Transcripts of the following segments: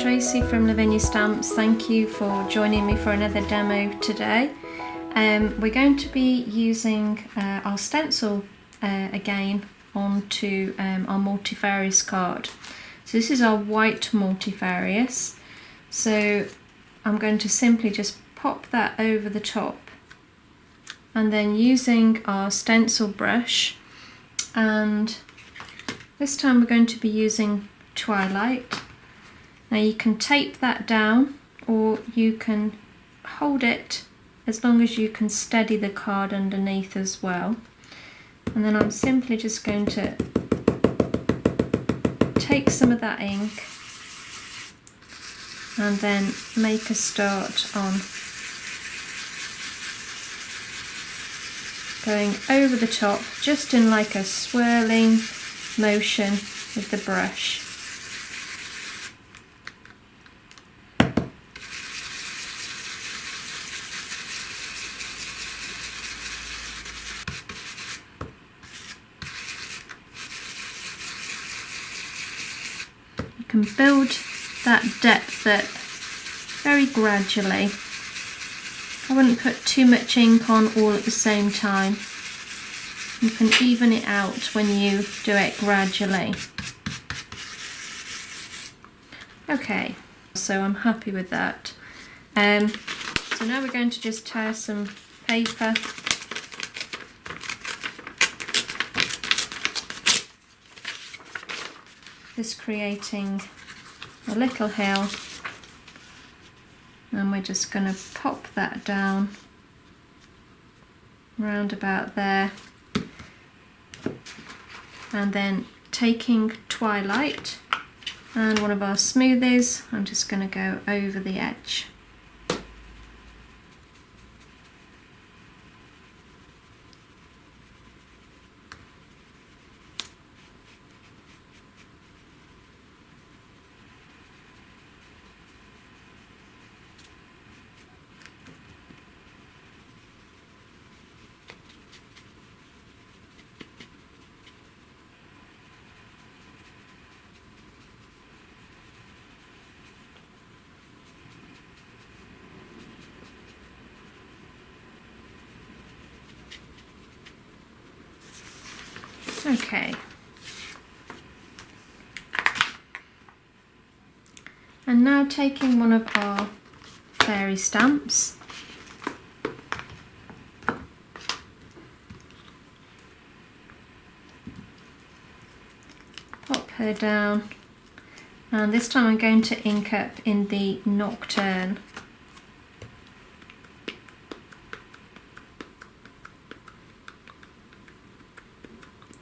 Tracy from Lavinia Stamps. Thank you for joining me for another demo today. We're going to be using our stencil again onto our multifarious card. So this is our white multifarious. So I'm going to simply just pop that over the top, and then using our stencil brush, and this time we're going to be using Twilight. Now you can tape that down, or you can hold it as long as you can steady the card underneath as well. And then I'm simply just going to take some of that ink and then make a start on going over the top, just in like a swirling motion with the brush. You can build that depth up very gradually. I wouldn't put too much ink on all at the same time. You can even it out when you do it gradually. Okay, so I'm happy with that. So now we're going to just tear some paper. Just creating a little hill. And we're just going to pop that down round about there, and then taking Twilight and one of our smoothies, I'm just going to go over the edge. Okay, and now taking one of our fairy stamps, pop her down, and this time I'm going to ink up in the Nocturne.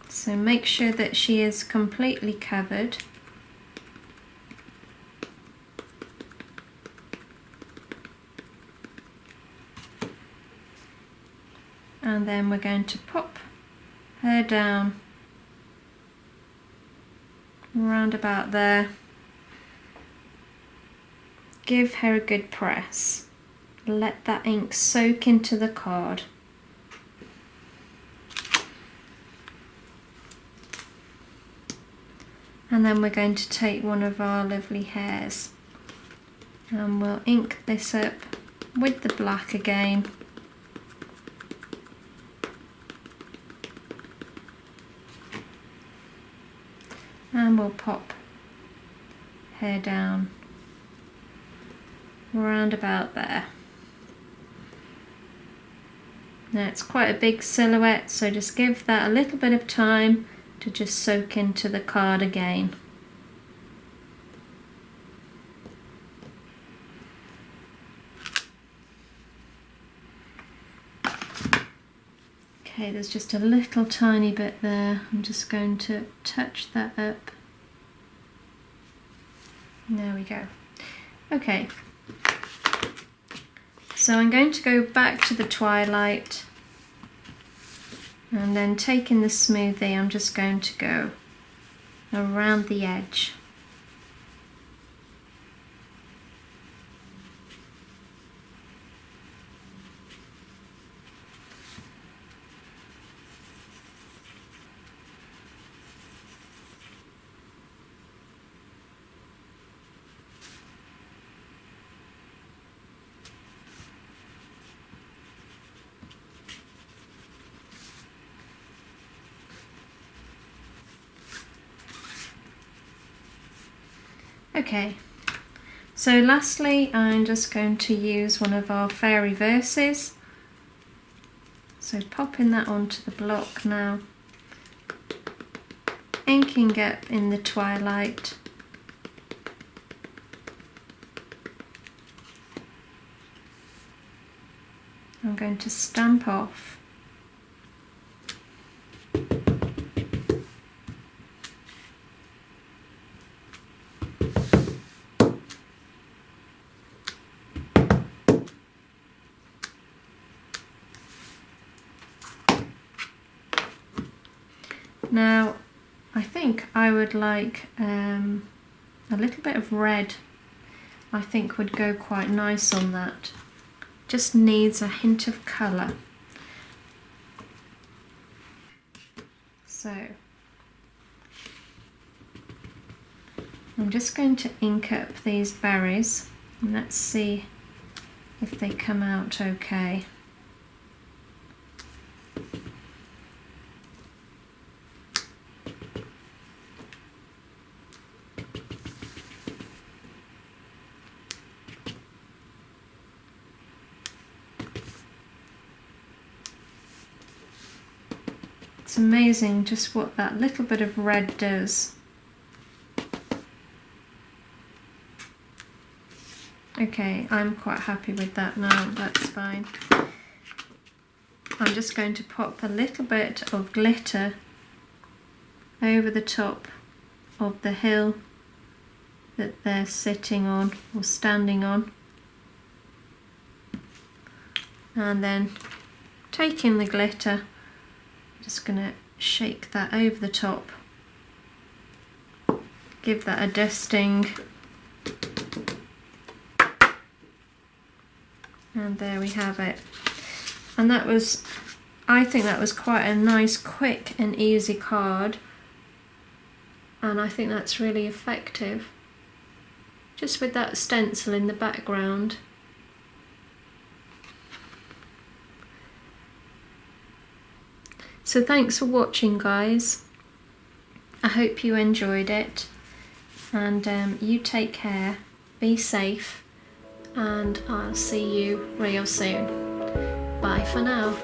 So make sure that she is completely covered. And then we're going to pop her down around about there. Give her a good press. Let that ink soak into the card. And then we're going to take one of our lovely hares and we'll ink this up with the black again. And we'll pop hair down around about there. Now it's quite a big silhouette, so just give that a little bit of time to just soak into the card again. Okay, there's just a little tiny bit there. I'm just going to touch that up. There we go. Okay, so I'm going to go back to the Twilight, and then taking the smoothie, I'm just going to go around the edge. Okay, so lastly I'm just going to use one of our fairy verses. So popping that onto the block now, inking up in the twilight. I'm going to stamp off. Now I think I would like a little bit of red. I think would go quite nice on that. Just needs a hint of colour. So I'm just going to ink up these berries and let's see if they come out okay. It's amazing just what that little bit of red does. Okay, I'm quite happy with that now, that's fine. I'm just going to pop a little bit of glitter over the top of the hill that they're sitting on or standing on. And then taking the glitter, just going to shake that over the top, give that a dusting, and there we have it. And that was, I think that was quite a nice, quick and easy card, and I think that's really effective, just with that stencil in the background. So thanks for watching, guys. I hope you enjoyed it, and you take care, be safe, and I'll see you real soon. Bye for now.